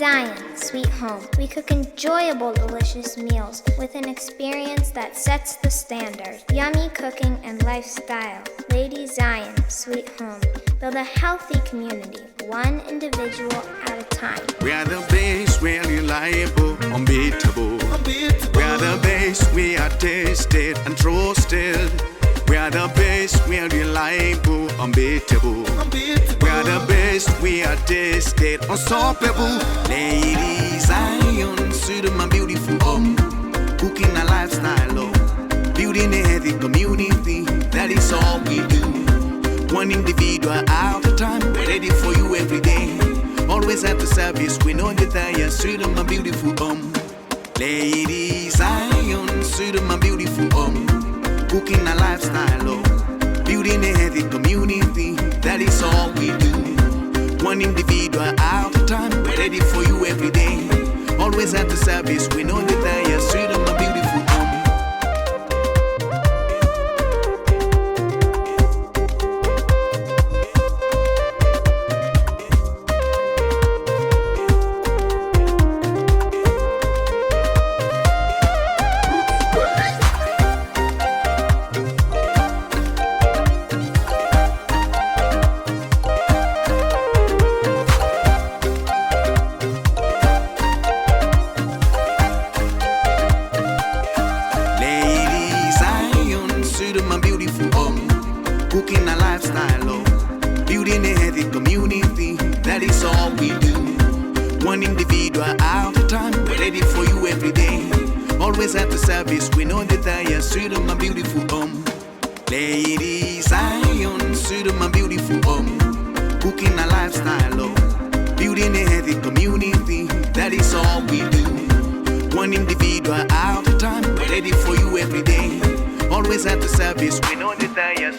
Ladyzion, Sweethome. We cook enjoyable, delicious meals with an experience that sets the standard. Yummy cooking and lifestyle. Ladyzion, Sweethome. Build a healthy community, one individual at a time. We are the best, we're reliable, unbeatable. We are the best, we are tasted and trusted. We are the best, we are reliable, unbeatable. We are the best, we are tasted, unstoppable. Ladyzion, Sweethome, and beautiful home. Cooking a lifestyle, building a healthy community, that is all we do. One individual at a time, ready for you every day. Always at the service, we know that I am Sweethome, and beautiful home. Ladyzion, Sweethome, and beautiful home. Cooking a lifestyle, building a healthy community, that is all we do. One individual at a time, ready for you every day. Always at the service, we know that I am Sweethome, and beautiful home. My beautiful home, cooking a lifestyle, building a healthy community, that is all we do. One individual at a time, ready for you every day. Always at the service, we know that I am Sweethome, my beautiful home. Ladyzion, Sweethome, my beautiful home, cooking a lifestyle, building a healthy community, that is all we do. One individual at a time, ready for you every day. Always at the service, we know that I am